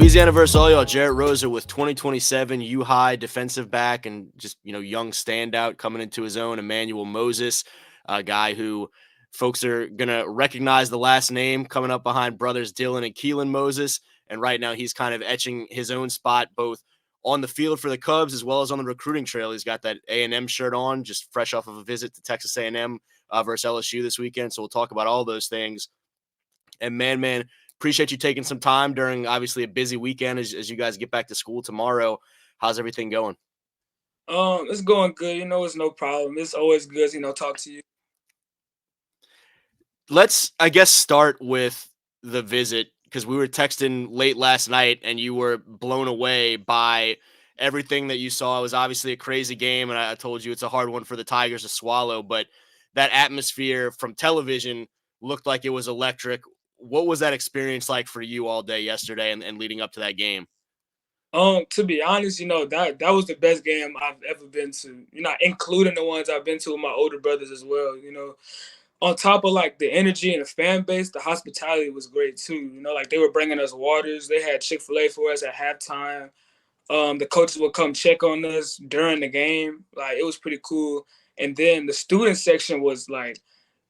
Louisiana versus all y'all. Jarrett Rosa with 2027 U-High defensive back and just, young standout coming into his own. Emmanuel Moses, a guy who folks are going to recognize the last name coming up behind brothers Dylan and Keelan Moses. And right now he's kind of etching his own spot both on the field for the Cubs as well as on the recruiting trail. He's got that A&M shirt on, just fresh off of a visit to Texas A&M versus LSU this weekend. So we'll talk about all those things. And man, appreciate you taking some time during obviously a busy weekend as you guys get back to school tomorrow. How's everything going? It's going good. It's no problem. It's always good, talk to you. Let's, I guess, start with the visit because we were texting late last night and you were blown away by everything that you saw. It was obviously a crazy game, and I told you it's a hard one for the Tigers to swallow, but that atmosphere from television looked like it was electric. What was that experience like for you all day yesterday and leading up to that game? To be honest, that was the best game I've ever been to. Including the ones I've been to with my older brothers as well. On top of like the energy and the fan base, the hospitality was great too. Like they were bringing us waters. They had Chick-fil-A for us at halftime. The coaches would come check on us during the game. Like it was pretty cool. And then the student section was like,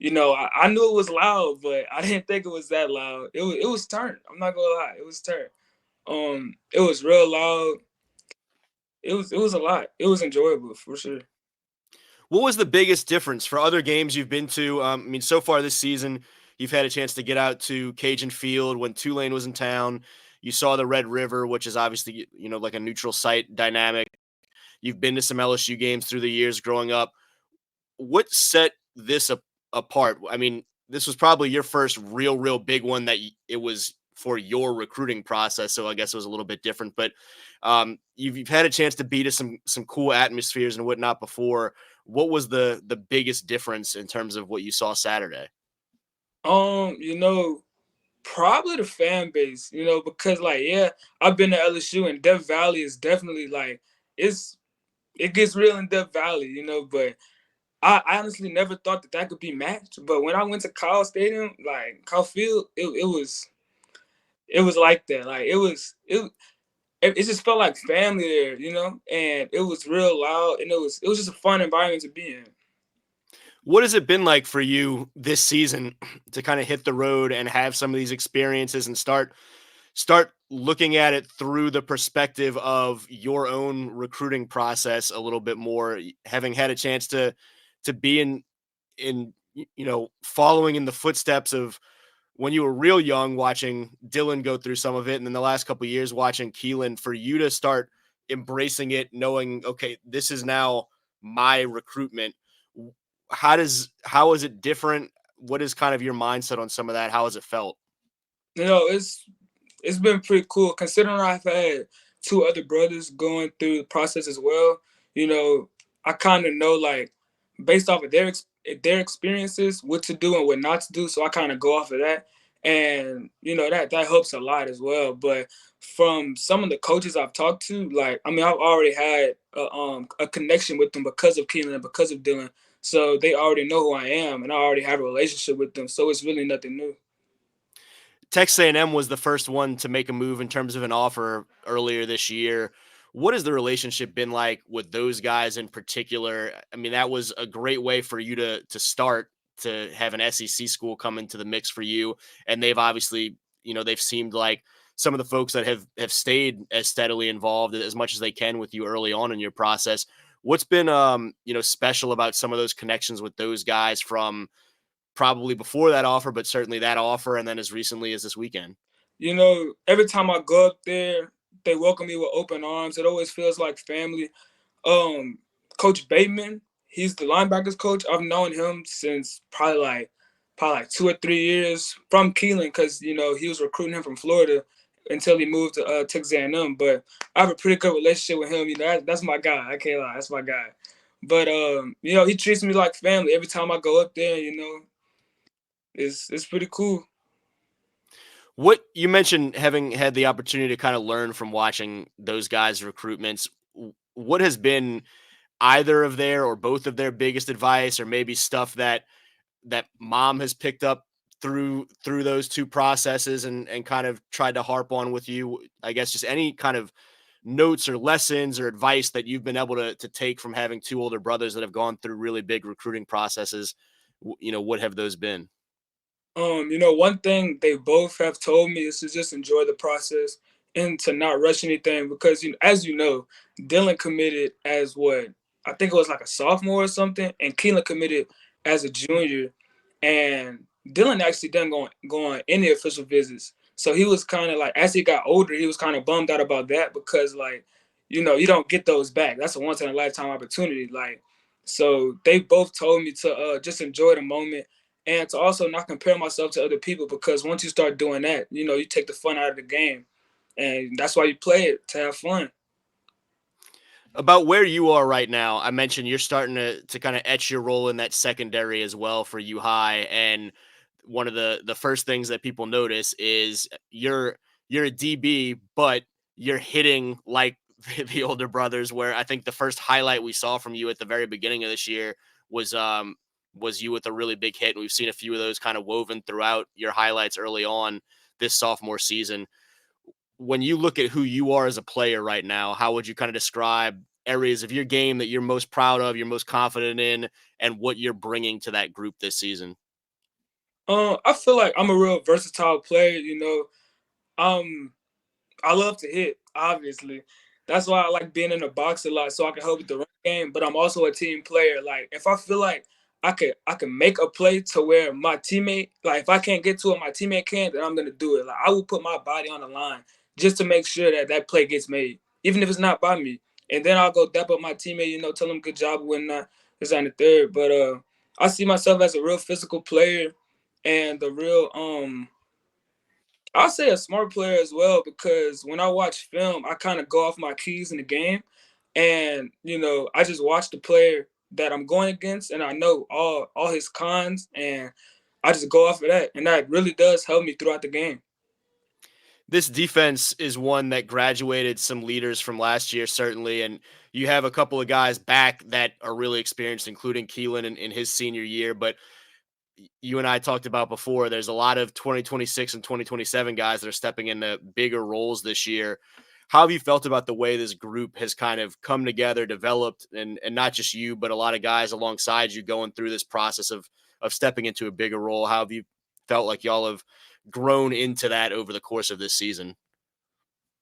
I knew it was loud, but I didn't think it was that loud. It was turned. I'm not gonna lie, it was turned. It was real loud. It was a lot. It was enjoyable for sure. What was the biggest difference for other games you've been to? So far this season, you've had a chance to get out to Cajun Field when Tulane was in town. You saw the Red River, which is obviously, like a neutral site dynamic. You've been to some LSU games through the years growing up. What set this apart? This was probably your first real big one that it was for your recruiting process. So I guess it was a little bit different, but you've had a chance to be to some cool atmospheres and whatnot before. What was the biggest difference in terms of what you saw Saturday? Probably the fan base, because like, yeah, I've been to LSU and Death Valley is definitely like it gets real in Death Valley, but I honestly never thought that could be matched. But when I went to Kyle Stadium, like Kyle Field, it was like that. Like it just felt like family there, and it was real loud and it was just a fun environment to be in. What has it been like for you this season to kind of hit the road and have some of these experiences and start looking at it through the perspective of your own recruiting process a little bit more, having had a chance to be in following in the footsteps of when you were real young, watching Dylan go through some of it, and then the last couple of years watching Keelan, for you to start embracing it, knowing, okay, this is now my recruitment. How is it different? What is kind of your mindset on some of that? How has it felt? It's been pretty cool considering I've had two other brothers going through the process as well. I kind of know like based off of their experiences what to do and what not to do, so I kind of go off of that, and that helps a lot as well. But from some of the coaches I've talked to, like I've already had a connection with them because of Keelan and because of Dylan, so they already know who I am and I already have a relationship with them, so it's really nothing new. Texas A&M was the first one to make a move in terms of an offer earlier this year. What has the relationship been like with those guys in particular? That was a great way for you to start, to have an SEC school come into the mix for you. And they've obviously, they've seemed like some of the folks that have stayed as steadily involved as much as they can with you early on in your process. What's been, special about some of those connections with those guys from probably before that offer, but certainly that offer, and then as recently as this weekend? Every time I go up there, they welcome me with open arms. It always feels like family. Um, Coach Bateman, he's the linebackers coach. I've known him since probably like 2 or 3 years from Keelan, because he was recruiting him from Florida until he moved to Texas A&M. But I have a pretty good relationship with him. That's my guy. I can't lie, that's my guy. But he treats me like family every time I go up there. It's pretty cool. What you mentioned, having had the opportunity to kind of learn from watching those guys' recruitments, what has been either of their or both of their biggest advice, or maybe stuff that mom has picked up through those two processes and kind of tried to harp on with you, I guess, just any kind of notes or lessons or advice that you've been able to take from having two older brothers that have gone through really big recruiting processes, what have those been? One thing they both have told me is to just enjoy the process and to not rush anything because as you know, Dylan committed as what I think it was like a sophomore or something, and Keelan committed as a junior, and Dylan actually didn't go on any official visits. So he was kind of like, as he got older, he was kind of bummed out about that because like, you don't get those back. That's a once in a lifetime opportunity. Like, so they both told me to just enjoy the moment and to also not compare myself to other people because once you start doing that, you take the fun out of the game, and that's why you play it to have fun. About where you are right now, I mentioned you're starting to kind of etch your role in that secondary as well for U-High, and one of the first things that people notice is you're a DB, but you're hitting like the older brothers. Where I think the first highlight we saw from you at the very beginning of this year was was you with a really big hit, and we've seen a few of those kind of woven throughout your highlights early on this sophomore season. When you look at who you are as a player right now, how would you kind of describe areas of your game that you're most proud of, you're most confident in, and what you're bringing to that group this season? I feel like I'm a real versatile player. Um, I love to hit, obviously. That's why I like being in the box a lot, so I can help with the run game. But I'm also a team player. Like if I feel like I could make a play to where my teammate, like if I can't get to it, my teammate can't, then I'm gonna do it. Like I will put my body on the line just to make sure that that play gets made, even if it's not by me. And then I'll go dap up my teammate, tell him good job when it's on the third. But I see myself as a real physical player and a real I'll say a smart player as well because when I watch film, I kind of go off my keys in the game, and I just watch the player that I'm going against, and I know all his cons, and I just go off of that, and that really does help me throughout the game. This defense is one that graduated some leaders from last year, certainly, and you have a couple of guys back that are really experienced, including Keelan in his senior year. But you and I talked about before, there's a lot of 2026 and 2027 guys that are stepping into bigger roles this year. How have you felt about the way this group has kind of come together, developed, and not just you, but a lot of guys alongside you going through this process of stepping into a bigger role? How have you felt like y'all have grown into that over the course of this season?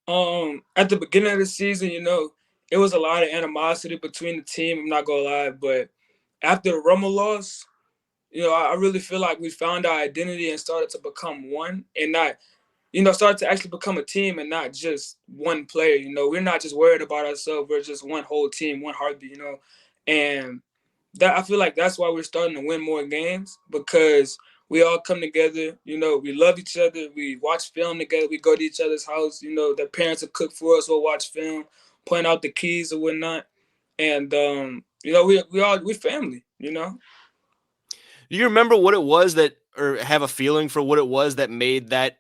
At the beginning of the season, it was a lot of animosity between the team. I'm not gonna lie, but after the Rumble loss, I really feel like we found our identity and started to become one, and not start to actually become a team and not just one player. We're not just worried about ourselves. We're just one whole team, one heartbeat. And that I feel like that's why we're starting to win more games because we all come together. We love each other. We watch film together. We go to each other's house. Their parents will cook for us. We'll watch film, point out the keys or whatnot. And we family. Do you remember what it was that, or have a feeling for what it was that made that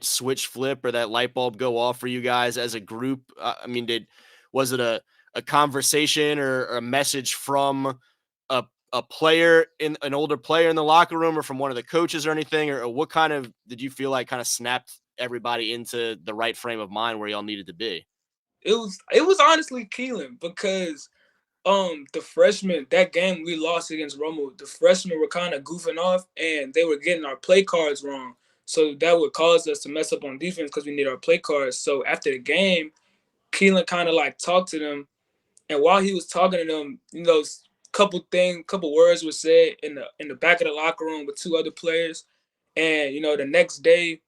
switch flip or that light bulb go off for you guys as a group? I mean, did was it a conversation or a message from a a player in an older player in the locker room or from one of the coaches or anything, or what kind of did you feel like kind of snapped everybody into the right frame of mind where y'all needed to be? It was honestly Keelan because the freshmen, that game we lost against Romo, the freshmen were kind of goofing off and they were getting our play cards wrong. So that would cause us to mess up on defense because we need our play cards. So after the game, Keelan kind of like talked to them, and while he was talking to them, couple words were said in the back of the locker room with two other players. And the next day,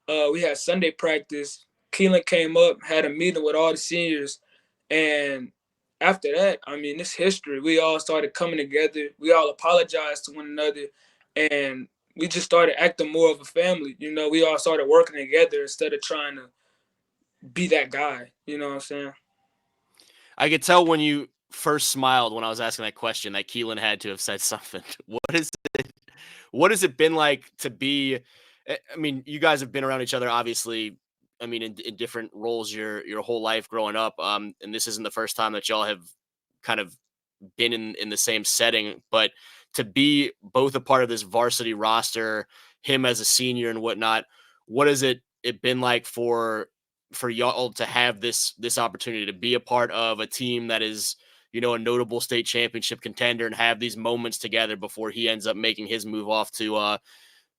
we had Sunday practice. Keelan came up, had a meeting with all the seniors, and after that, I mean, it's history. We all started coming together. We all apologized to one another, and we just started acting more of a family. We all started working together instead of trying to be that guy. You know what I'm saying? I could tell when you first smiled when I was asking that question that Keelan had to have said something. What has it been like to be? I mean, you guys have been around each other, obviously. I mean, in different roles your whole life growing up. And this isn't the first time that y'all have kind of been in the same setting, but to be both a part of this varsity roster, him as a senior and whatnot. What has it been like for y'all to have this opportunity to be a part of a team that is, a notable state championship contender and have these moments together before he ends up making his move off to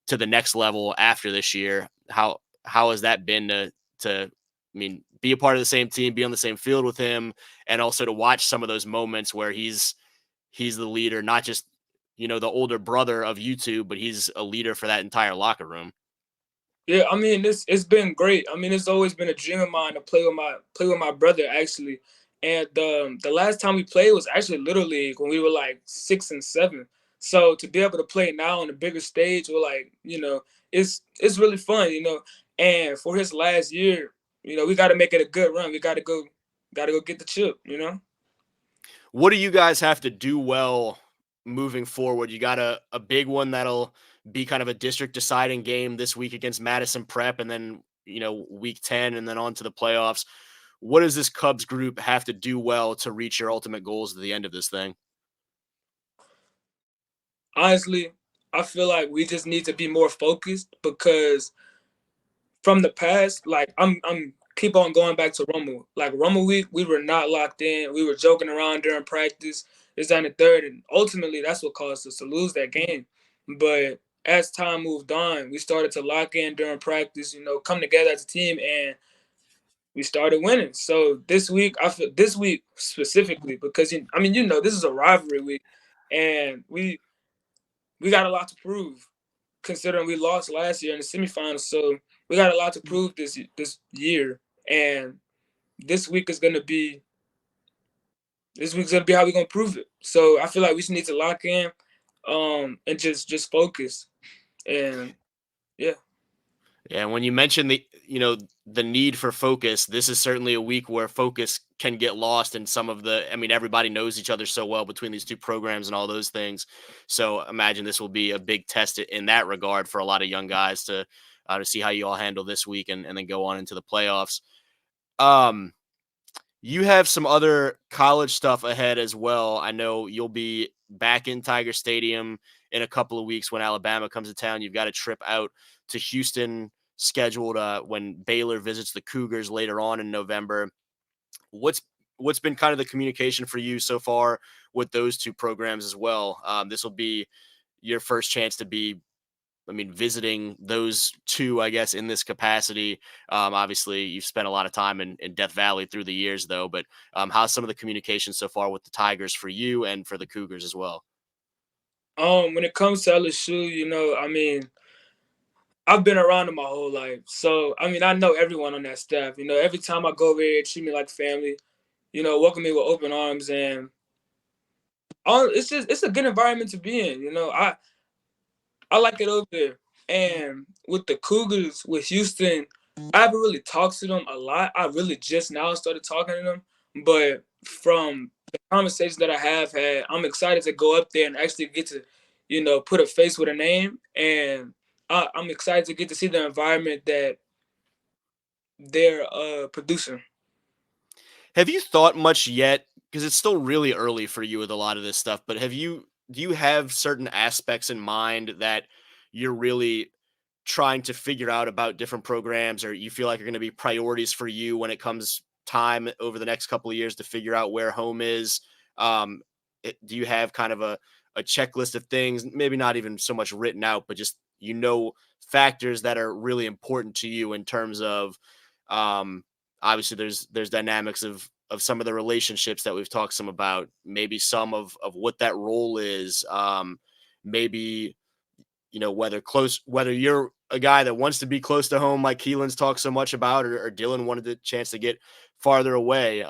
the next level after this year? How has that been to be a part of the same team, be on the same field with him, and also to watch some of those moments where he's the leader, not just the older brother of you two, but he's a leader for that entire locker room. Yeah, I mean it's been great. I mean it's always been a dream of mine to play with my brother actually. And the last time we played was actually Little League when we were like 6 and 7. So to be able to play now on a bigger stage, we're like, it's really fun, And for his last year, we got to make it a good run. We got to go get the chip. What do you guys have to do well moving forward? You got a big one that'll be kind of a district deciding game this week against Madison Prep, and then week 10, and then on to the playoffs. What does this Cubs group have to do well to reach your ultimate goals at the end of this thing? Honestly, I feel like we just need to be more focused because from the past, like I'm keep on going back to Rummel. Like Rummel week, we were not locked in. We were joking around during practice. It's down the third, and ultimately that's what caused us to lose that game. But as time moved on, we started to lock in during practice. Come together as a team, and we started winning. So this week specifically because this is a rivalry week, and we got a lot to prove considering we lost last year in the semifinals. So we got a lot to prove this year, and this week is gonna be this week's gonna be how we're gonna prove it. So I feel like we just need to lock in, and just focus, and yeah. Yeah, when you mention the need for focus, this is certainly a week where focus can get lost in some of the. Everybody knows each other so well between these two programs and all those things. So imagine this will be a big test in that regard for a lot of young guys to see how you all handle this week and then go on into the playoffs. Um, you have some other college stuff ahead as well. I know you'll be back in Tiger Stadium in a couple of weeks when Alabama comes to town. You've got a trip out to Houston scheduled when Baylor visits the Cougars later on in November. What's what's been kind of the communication for you so far with those two programs as well? This will be your first chance to be visiting those two, I guess, in this capacity. Obviously, you've spent a lot of time in Death Valley through the years, though. But how's some of the communication so far with the Tigers for you and for the Cougars as well? When it comes to LSU, I've been around them my whole life, so I know everyone on that staff. Every time I go over here, they treat me like family. Welcome me with open arms, and it's a good environment to be in. I like it over there. And with the Cougars, with Houston, I haven't really talked to them a lot. I really just now started talking to them. But from the conversations that I have had, I'm excited to go up there and actually get to, put a face with a name. And I'm excited to get to see the environment that they're producing. Have you thought much yet? Because it's still really early for you with a lot of this stuff. But do you have certain aspects in mind that you're really trying to figure out about different programs, or you feel like are going to be priorities for you when it comes time over the next couple of years to figure out where home is? Do you have kind of a checklist of things, maybe not even so much written out, but just factors that are really important to you in terms of um, obviously there's dynamics of some of the relationships that we've talked some about, maybe some of what that role is, maybe whether you're a guy that wants to be close to home like Keelan's talked so much about, or Dylan wanted the chance to get farther away,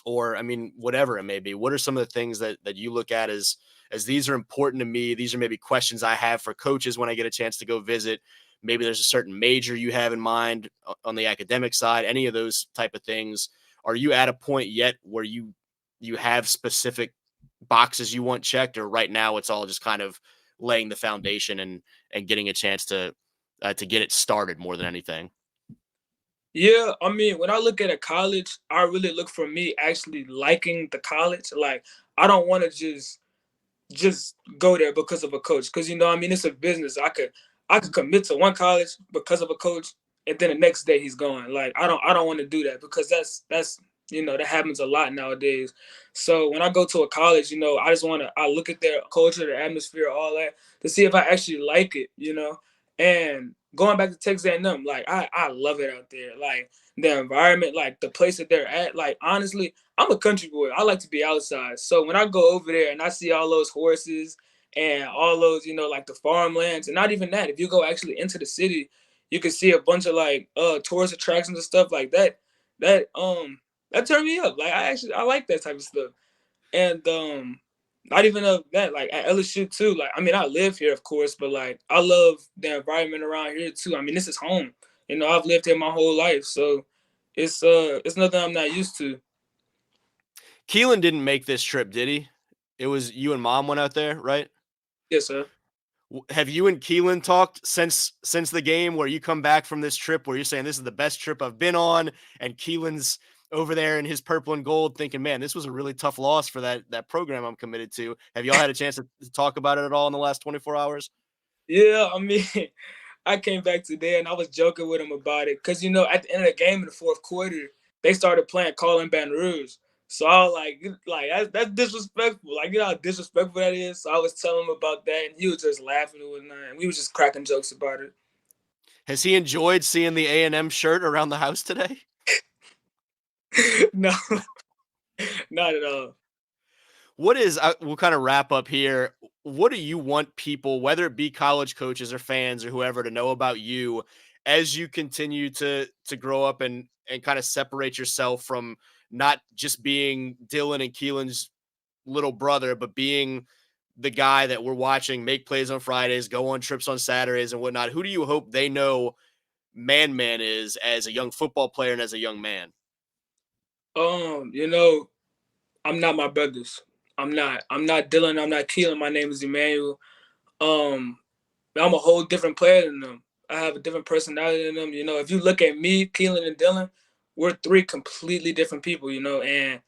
or whatever it may be. What are some of the things that you look at as these are important to me? These are maybe questions I have for coaches when I get a chance to go visit. Maybe there's a certain major you have in mind on the academic side, any of those type of things. Are you at a point yet where you have specific boxes you want checked, or right now it's all just kind of laying the foundation and getting a chance to get it started more than anything? Yeah, when I look at a college, I really look for me actually liking the college. Like, I don't want to just just go there because of a coach. Because I mean, it's a business. I could commit to one college because of a coach, and then the next day he's gone. Like I don't want to do that because that happens a lot nowadays. So when I go to a college, I just want to I look at their culture, their atmosphere, all that to see if I actually like it. And going back to Texas A&M, like I love it out there. Like the environment, like the place that they're at. Like honestly, I'm a country boy. I like to be outside. So when I go over there and I see all those horses and all those, like the farmlands, and not even that, if you go actually into the city, you can see a bunch of like tourist attractions and stuff like that. That turned me up. Like I like that type of stuff. And not even of that, like at LSU too. Like I mean, I live here, of course, but like I love the environment around here too. I mean, this is home. I've lived here my whole life, so it's nothing I'm not used to. Keelan didn't make this trip, did he? It was you and mom went out there, right? Yes, sir. Have you and Keelan talked since the game where you come back from this trip where you're saying this is the best trip I've been on, and Keelan's over there in his purple and gold thinking, man, this was a really tough loss for that program I'm committed to. Have y'all had a chance to talk about it at all in the last 24 hours? Yeah, I mean, I came back today and I was joking with him about it because at the end of the game in the fourth quarter, they started playing Colin Baton Rouge. So I was like that's disrespectful. Like how disrespectful that is. So I was telling him about that, and he was just laughing and whatnot. And we was just cracking jokes about it. Has he enjoyed seeing the A&M shirt around the house today? No, not at all. We'll kind of wrap up here. What do you want people, whether it be college coaches or fans or whoever, to know about you as you continue to grow up and kind of separate yourself from not just being Dylan and Keelan's little brother, but being the guy that we're watching make plays on Fridays, go on trips on Saturdays and whatnot? Who do you hope they know Man is as a young football player and as a young man? Um, you know, I'm not my brothers. I'm not. I'm not Dylan. I'm not Keelan. My name is Emmanuel. Um, I'm a whole different player than them. I have a different personality than them. If you look at me, Keelan, and Dylan, we're three completely different people. And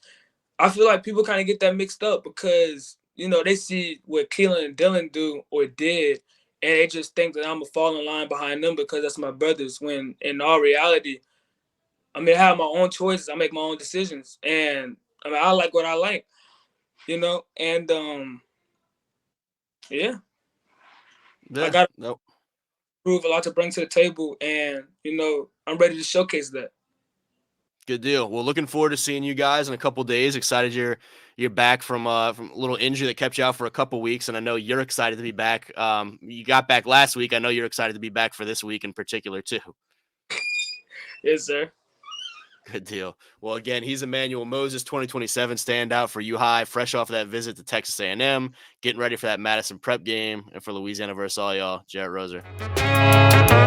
I feel like people kind of get that mixed up because they see what Keelan and Dylan do or did, and they just think that I'm gonna fall in line behind them because that's my brothers. When in all reality, I mean, I have my own choices. I make my own decisions, and I mean, I like what I like. And yeah, I Yeah, got no, prove a lot to bring to the table, and I'm ready to showcase that. good deal. Well, looking forward to seeing you guys in a couple days. Excited you're back from a little injury that kept you out for a couple weeks, and I know you're excited to be back. You got back last week. I know you're excited to be back for this week in particular too. Yes, sir. Good deal. Well, again, he's Emmanuel Moses, 2027 standout for U-High, fresh off of that visit to Texas A&M, getting ready for that Madison prep game, and for Louisiana versus all y'all, Jarrett Roser.